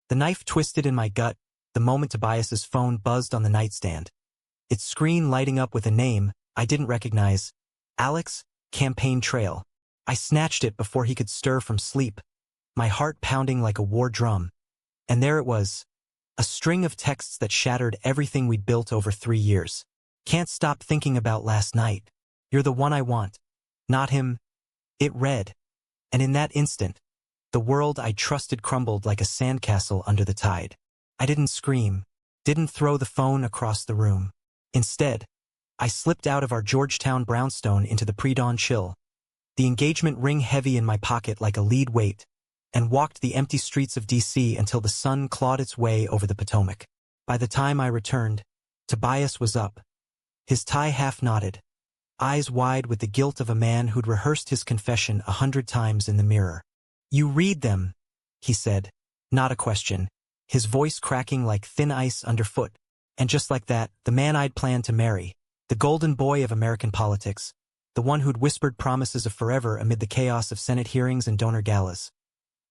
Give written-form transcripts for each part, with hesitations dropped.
The knife twisted in my gut the moment Tobias's phone buzzed on the nightstand. Its screen lighting up with a name I didn't recognize. Alex, Campaign Trail. I snatched it before he could stir from sleep, my heart pounding like a war drum. And there it was. A string of texts that shattered everything we'd built over 3 years. Can't stop thinking about last night. You're the one I want. Not him. It read. And in that instant, the world I trusted crumbled like a sandcastle under the tide. I didn't scream, didn't throw the phone across the room. Instead, I slipped out of our Georgetown brownstone into the pre-dawn chill, the engagement ring heavy in my pocket like a lead weight, and walked the empty streets of D.C. until the sun clawed its way over the Potomac. By the time I returned, Tobias was up, his tie half knotted, eyes wide with the guilt of a man who'd rehearsed his confession 100 times in the mirror. "You read them," he said, not a question, his voice cracking like thin ice underfoot. And just like that, the man I'd planned to marry, the golden boy of American politics, the one who'd whispered promises of forever amid the chaos of Senate hearings and donor galas,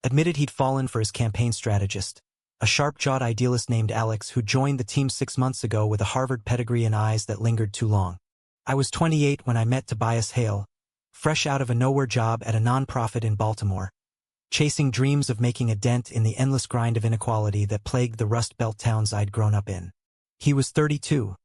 admitted he'd fallen for his campaign strategist, a sharp-jawed idealist named Alex who joined the team 6 months ago with a Harvard pedigree and eyes that lingered too long. I was 28 when I met Tobias Hale, fresh out of a nowhere job at a nonprofit in Baltimore, chasing dreams of making a dent in the endless grind of inequality that plagued the Rust Belt towns I'd grown up in. He was 32,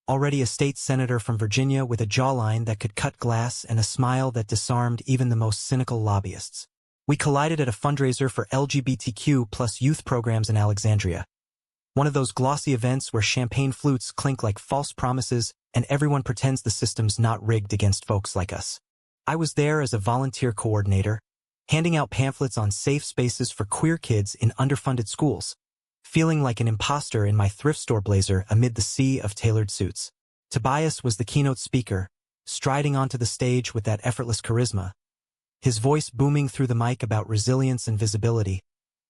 already a state senator from Virginia with a jawline that could cut glass and a smile that disarmed even the most cynical lobbyists. We collided at a fundraiser for LGBTQ+ youth programs in Alexandria, one of those glossy events where champagne flutes clink like false promises and everyone pretends the system's not rigged against folks like us. I was there as a volunteer coordinator, handing out pamphlets on safe spaces for queer kids in underfunded schools, feeling like an imposter in my thrift store blazer amid the sea of tailored suits. Tobias was the keynote speaker, striding onto the stage with that effortless charisma, his voice booming through the mic about resilience and visibility,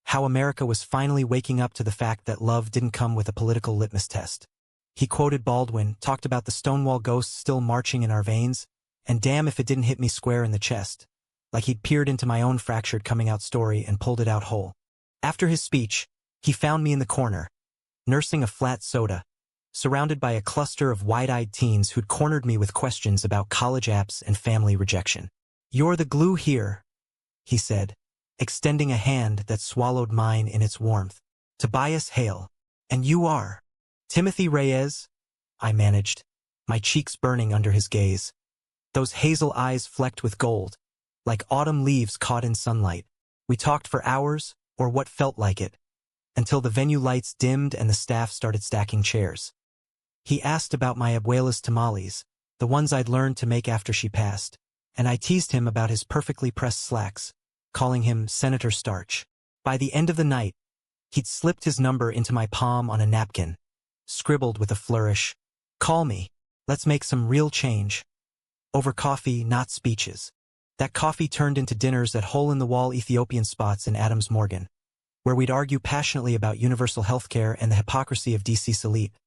how America was finally waking up to the fact that love didn't come with a political litmus test. He quoted Baldwin, talked about the Stonewall ghosts still marching in our veins, and damn if it didn't hit me square in the chest, like he'd peered into my own fractured coming-out story and pulled it out whole. After his speech, he found me in the corner, nursing a flat soda, surrounded by a cluster of wide-eyed teens who'd cornered me with questions about college apps and family rejection. "You're the glue here," he said, extending a hand that swallowed mine in its warmth. "Tobias Hale. And you are." "Timothy Reyes," I managed, my cheeks burning under his gaze. Those hazel eyes flecked with gold, like autumn leaves caught in sunlight. We talked for hours, or what felt like it, until the venue lights dimmed and the staff started stacking chairs. He asked about my abuela's tamales, the ones I'd learned to make after she passed, and I teased him about his perfectly pressed slacks, calling him Senator Starch. By the end of the night, he'd slipped his number into my palm on a napkin, scribbled with a flourish, "Call me. Let's make some real change." Over coffee, not speeches. That coffee turned into dinners at hole-in-the-wall Ethiopian spots in Adams Morgan, where we'd argue passionately about universal health care and the hypocrisy of DC's elite,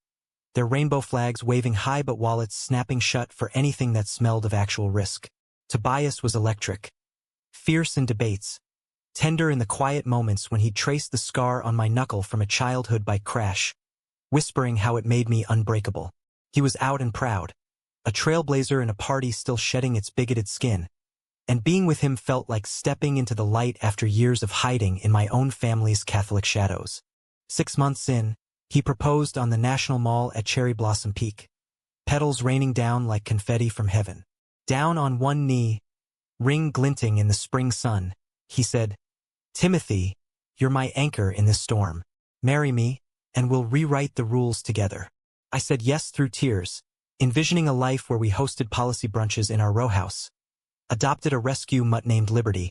their rainbow flags waving high but wallets snapping shut for anything that smelled of actual risk. Tobias was electric, fierce in debates, tender in the quiet moments when he'd traced the scar on my knuckle from a childhood bike crash, whispering how it made me unbreakable. He was out and proud, a trailblazer in a party still shedding its bigoted skin, and being with him felt like stepping into the light after years of hiding in my own family's Catholic shadows. 6 months in, he proposed on the National Mall at Cherry Blossom Peak, petals raining down like confetti from heaven. Down on one knee, ring glinting in the spring sun, he said, "Timothy, you're my anchor in this storm. Marry me, and we'll rewrite the rules together." I said yes through tears, envisioning a life where we hosted policy brunches in our row house, adopted a rescue mutt named Liberty,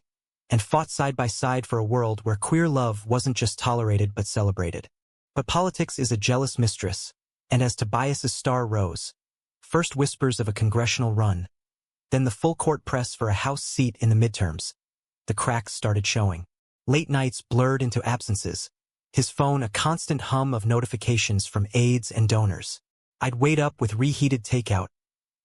and fought side by side for a world where queer love wasn't just tolerated but celebrated. But politics is a jealous mistress, and as Tobias's star rose, first whispers of a congressional run, then the full-court press for a House seat in the midterms, the cracks started showing. Late nights blurred into absences, his phone a constant hum of notifications from aides and donors. I'd wait up with reheated takeout,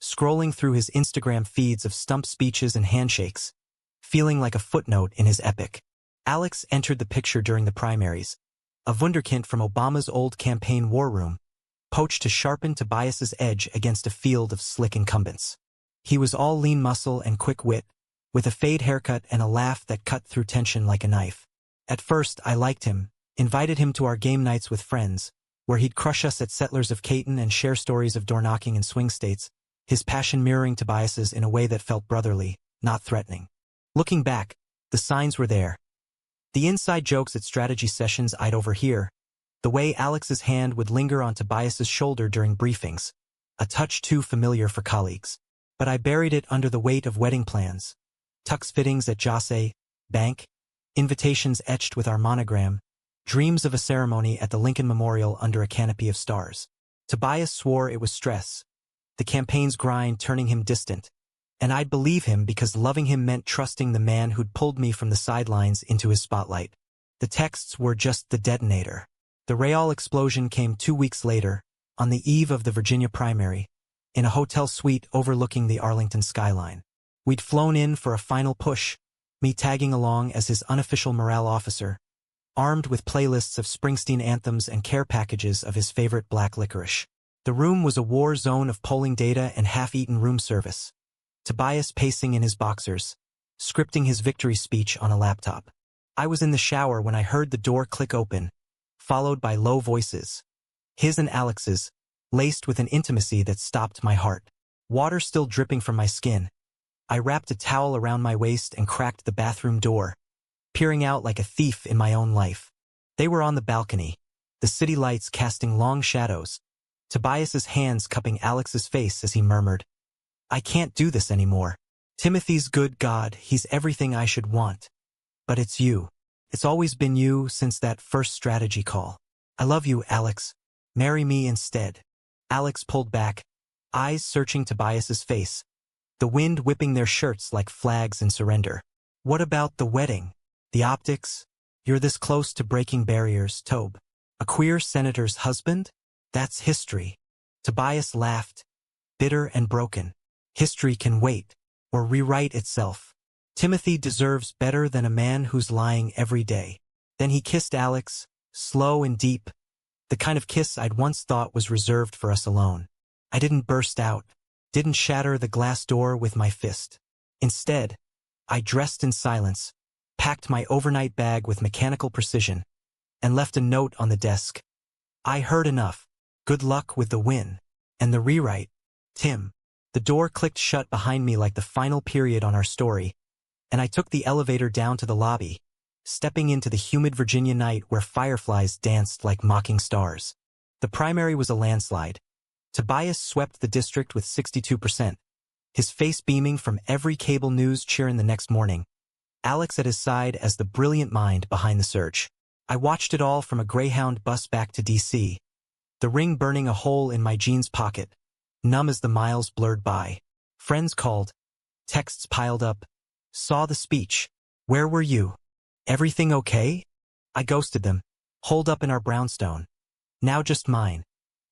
scrolling through his Instagram feeds of stump speeches and handshakes, feeling like a footnote in his epic. Alex entered the picture during the primaries, a wunderkind from Obama's old campaign war room, poached to sharpen Tobias's edge against a field of slick incumbents. He was all lean muscle and quick wit, with a fade haircut and a laugh that cut through tension like a knife. At first, I liked him, invited him to our game nights with friends, where he'd crush us at Settlers of Catan and share stories of door-knocking in swing states, his passion mirroring Tobias's in a way that felt brotherly, not threatening. Looking back, the signs were there. The inside jokes at strategy sessions I'd overhear, the way Alex's hand would linger on Tobias's shoulder during briefings, a touch too familiar for colleagues. But I buried it under the weight of wedding plans, tux fittings at Jose, bank, invitations etched with our monogram, dreams of a ceremony at the Lincoln Memorial under a canopy of stars. Tobias swore it was stress, the campaign's grind turning him distant, and I'd believe him because loving him meant trusting the man who'd pulled me from the sidelines into his spotlight. The texts were just the detonator. The Real explosion came 2 weeks later, on the eve of the Virginia primary, in a hotel suite overlooking the Arlington skyline. We'd flown in for a final push, me tagging along as his unofficial morale officer, armed with playlists of Springsteen anthems and care packages of his favorite black licorice. The room was a war zone of polling data and half-eaten room service. Tobias pacing in his boxers, scripting his victory speech on a laptop. I was in the shower when I heard the door click open, followed by low voices, his and Alex's, laced with an intimacy that stopped my heart. Water still dripping from my skin, I wrapped a towel around my waist and cracked the bathroom door, peering out like a thief in my own life. They were on the balcony, the city lights casting long shadows, Tobias's hands cupping Alex's face as he murmured, "I can't do this anymore. Timothy's good God, he's everything I should want. But it's you. It's always been you since that first strategy call. I love you, Alex. Marry me instead." Alex pulled back, eyes searching Tobias's face, the wind whipping their shirts like flags in surrender. "What about the wedding? The optics? You're this close to breaking barriers, Tobe. A queer senator's husband? That's history." Tobias laughed, bitter and broken. "History can wait, or rewrite itself. Timothy deserves better than a man who's lying every day." Then he kissed Alex, slow and deep, the kind of kiss I'd once thought was reserved for us alone. I didn't burst out, didn't shatter the glass door with my fist. Instead, I dressed in silence, packed my overnight bag with mechanical precision, and left a note on the desk. "I heard enough. Good luck with the win. And the rewrite, Tim." The door clicked shut behind me like the final period on our story, and I took the elevator down to the lobby, stepping into the humid Virginia night where fireflies danced like mocking stars. The primary was a landslide. Tobias swept the district with 62%, his face beaming from every cable news cheering the next morning, Alex at his side as the brilliant mind behind the surge. I watched it all from a Greyhound bus back to D.C., the ring burning a hole in my jeans pocket, numb as the miles blurred by. Friends called, texts piled up, saw the speech. "Where were you? Everything okay?" I ghosted them, holed up in our brownstone. Now just mine,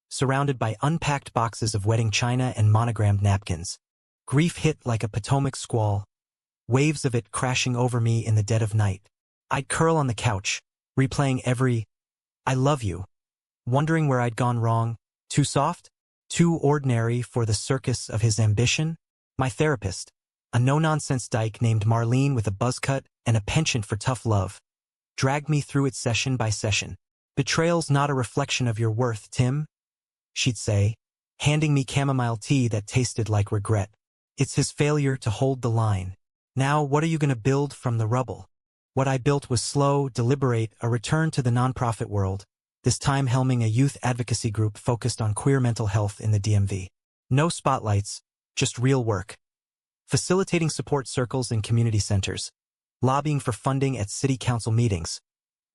surrounded by unpacked boxes of wedding china and monogrammed napkins. Grief hit like a Potomac squall, waves of it crashing over me in the dead of night. I'd curl on the couch, replaying every "I love you," wondering where I'd gone wrong, too soft, too ordinary for the circus of his ambition. My therapist, a no-nonsense dyke named Marlene with a buzz cut and a penchant for tough love, dragged me through it session by session. "Betrayal's not a reflection of your worth, Tim," she'd say, handing me chamomile tea that tasted like regret. "It's his failure to hold the line. Now what are you going to build from the rubble?" What I built was slow, deliberate, a return to the nonprofit world, this time helming a youth advocacy group focused on queer mental health in the DMV. No spotlights, just real work. Facilitating support circles in community centers, lobbying for funding at city council meetings,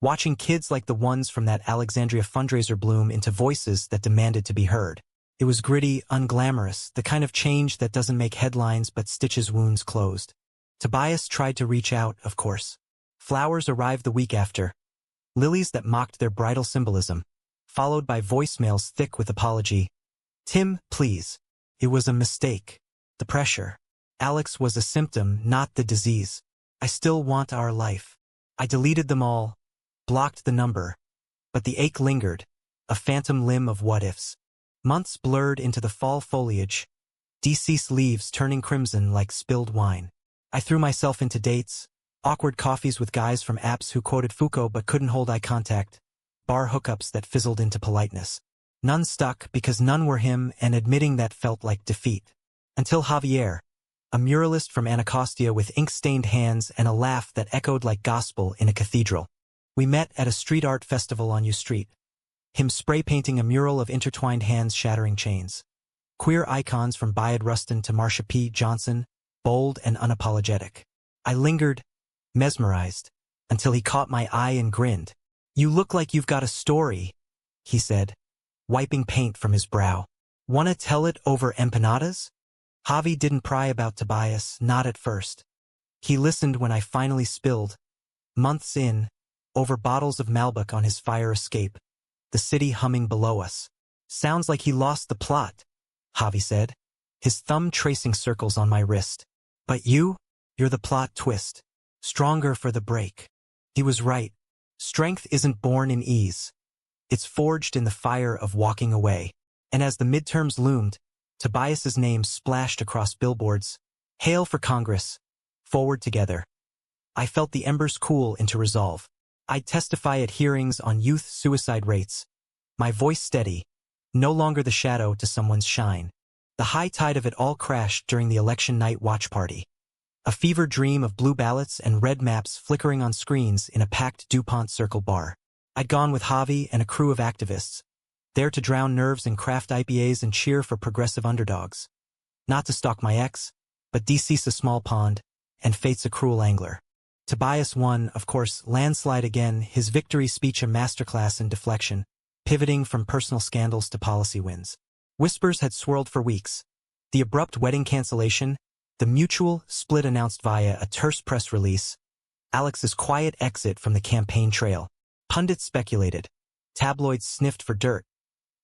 watching kids like the ones from that Alexandria fundraiser bloom into voices that demanded to be heard. It was gritty, unglamorous, the kind of change that doesn't make headlines but stitches wounds closed. Tobias tried to reach out, of course. Flowers arrived the week after, lilies that mocked their bridal symbolism, followed by voicemails thick with apology. "Tim, please. It was a mistake. The pressure. Alex was a symptom, not the disease. I still want our life." I deleted them all, blocked the number, But the ache lingered, a phantom limb of what-ifs. Months blurred into the fall foliage, deceased leaves turning crimson like spilled wine. I threw myself into dates, awkward coffees with guys from apps who quoted Foucault but couldn't hold eye contact, bar hookups that fizzled into politeness. None stuck because none were him, and admitting that felt like defeat. Until Javier, a muralist from Anacostia with ink-stained hands and a laugh that echoed like gospel in a cathedral. We met at a street art festival on U Street. Him spray-painting a mural of intertwined hands shattering chains. Queer icons from Bayard Rustin to Marsha P. Johnson, bold and unapologetic. I lingered, mesmerized, until he caught my eye and grinned. "You look like you've got a story," he said, wiping paint from his brow. "Wanna tell it over empanadas?" Javi didn't pry about Tobias, not at first. He listened when I finally spilled, months in, over bottles of Malbec on his fire escape, the city humming below us. "Sounds like he lost the plot," Javi said, his thumb tracing circles on my wrist. "But you're the plot twist. Stronger for the break." He was right. Strength isn't born in ease. It's forged in the fire of walking away. And as the midterms loomed, Tobias's name splashed across billboards. "Hail for Congress. Forward together." I felt the embers cool into resolve. I'd testify at hearings on youth suicide rates. My voice steady, no longer the shadow to someone's shine. The high tide of it all crashed during the election night watch party. A fever dream of blue ballots and red maps flickering on screens in a packed DuPont Circle bar. I'd gone with Javi and a crew of activists, there to drown nerves in craft IPAs and cheer for progressive underdogs. Not to stalk my ex, but decease a small pond, and fate's a cruel angler. Tobias won, of course, landslide again, his victory speech a masterclass in deflection, pivoting from personal scandals to policy wins. Whispers had swirled for weeks. The abrupt wedding cancellation, the mutual split announced via a terse press release, Alex's quiet exit from the campaign trail. Pundits speculated. Tabloids sniffed for dirt.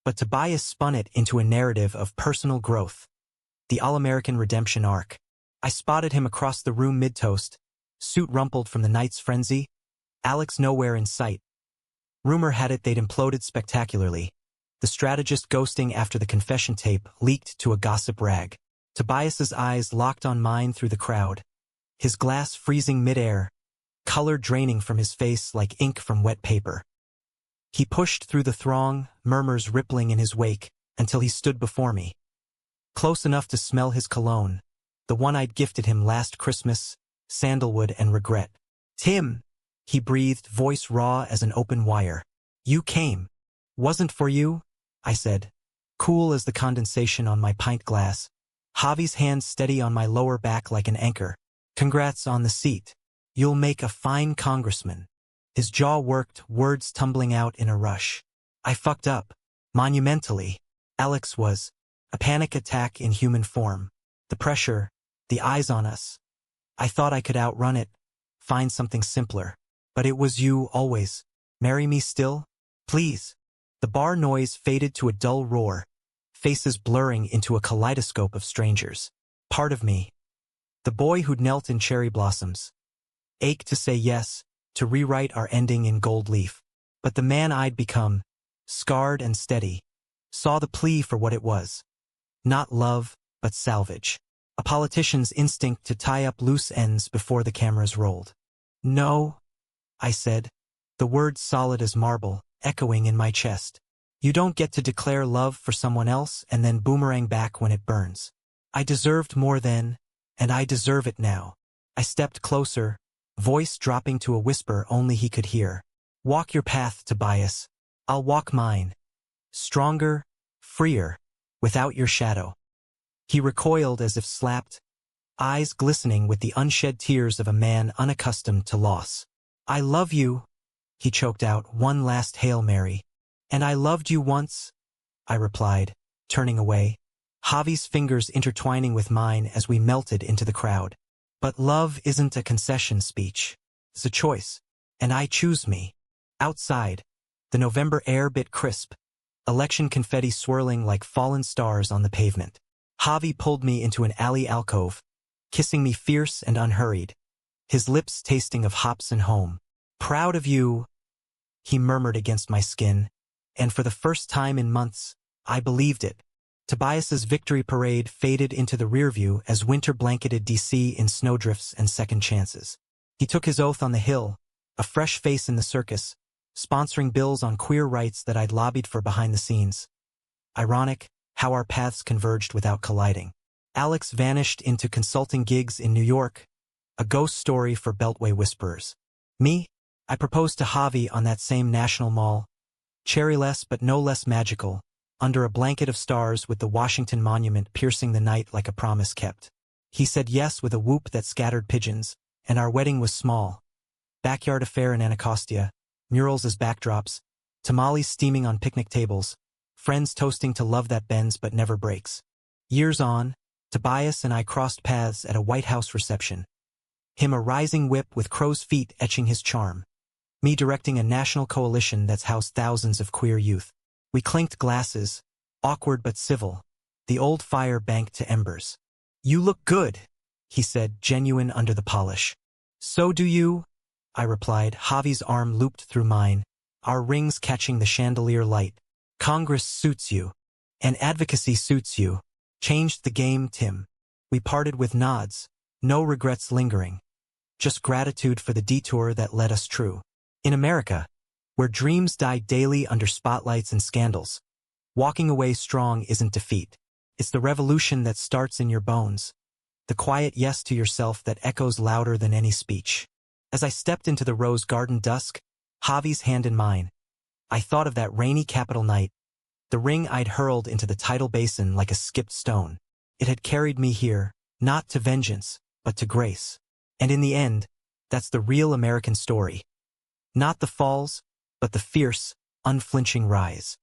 But Tobias spun it into a narrative of personal growth. The all-American redemption arc. I spotted him across the room mid-toast, suit rumpled from the night's frenzy, Alex nowhere in sight. Rumor had it they'd imploded spectacularly. The strategist ghosting after the confession tape leaked to a gossip rag. Tobias's eyes locked on mine through the crowd. His glass freezing mid-air, color draining from his face like ink from wet paper. He pushed through the throng, murmurs rippling in his wake, until he stood before me. Close enough to smell his cologne, the one I'd gifted him last Christmas, sandalwood and regret. "Tim," he breathed, voice raw as an open wire. "You came." "Wasn't for you," I said, cool as the condensation on my pint glass. Javi's hand steady on my lower back like an anchor. "Congrats on the seat. You'll make a fine congressman." His jaw worked, words tumbling out in a rush. I fucked up. Monumentally. Alex was. A panic attack in human form. The pressure, the eyes on us. I thought I could outrun it, find something simpler. But it was you, always. "Marry me still? Please." The bar noise faded to a dull roar, faces blurring into a kaleidoscope of strangers. Part of me, the boy who'd knelt in cherry blossoms, ached to say yes, to rewrite our ending in gold leaf. But the man I'd become, scarred and steady, saw the plea for what it was. Not love, but salvage. A politician's instinct to tie up loose ends before the cameras rolled. "No," I said, the words solid as marble, echoing in my chest. "You don't get to declare love for someone else and then boomerang back when it burns. I deserved more then, and I deserve it now." I stepped closer, voice dropping to a whisper only he could hear. "Walk your path, Tobias. I'll walk mine. Stronger, freer, without your shadow." He recoiled as if slapped, eyes glistening with the unshed tears of a man unaccustomed to loss. "I love you," he choked out, one last Hail Mary. "And I loved you once," I replied, turning away, Javi's fingers intertwining with mine as we melted into the crowd. But love isn't a concession speech. It's a choice. And I choose me. Outside, the November air bit crisp, election confetti swirling like fallen stars on the pavement. Javi pulled me into an alley alcove, kissing me fierce and unhurried, his lips tasting of hops and home. "Proud of you," he murmured against my skin, and for the first time in months, I believed it. Tobias's victory parade faded into the rearview as winter blanketed DC in snowdrifts and second chances. He took his oath on the Hill, a fresh face in the circus, sponsoring bills on queer rights that I'd lobbied for behind the scenes. Ironic how our paths converged without colliding. Alex vanished into consulting gigs in New York, a ghost story for Beltway whisperers. Me? I proposed to Javi on that same National Mall, cherryless but no less magical, under a blanket of stars with the Washington Monument piercing the night like a promise kept. He said yes with a whoop that scattered pigeons, and our wedding was small. Backyard affair in Anacostia, murals as backdrops, tamales steaming on picnic tables, friends toasting to love that bends but never breaks. Years on, Tobias and I crossed paths at a White House reception. Him a rising whip with crow's feet etching his charm. Me directing a national coalition that's housed thousands of queer youth. We clinked glasses, awkward but civil, the old fire banked to embers. "You look good," he said, genuine under the polish. "So do you," I replied, Javi's arm looped through mine, our rings catching the chandelier light. "Congress suits you. And advocacy suits you. Changed the game, Tim." We parted with nods, no regrets lingering. Just gratitude for the detour that led us true. In America, where dreams die daily under spotlights and scandals, walking away strong isn't defeat. It's the revolution that starts in your bones. The quiet yes to yourself that echoes louder than any speech. As I stepped into the rose garden dusk, Javi's hand in mine, I thought of that rainy Capitol night, the ring I'd hurled into the tidal basin like a skipped stone. It had carried me here, not to vengeance, but to grace. And in the end, that's the real American story. Not the falls, but the fierce, unflinching rise.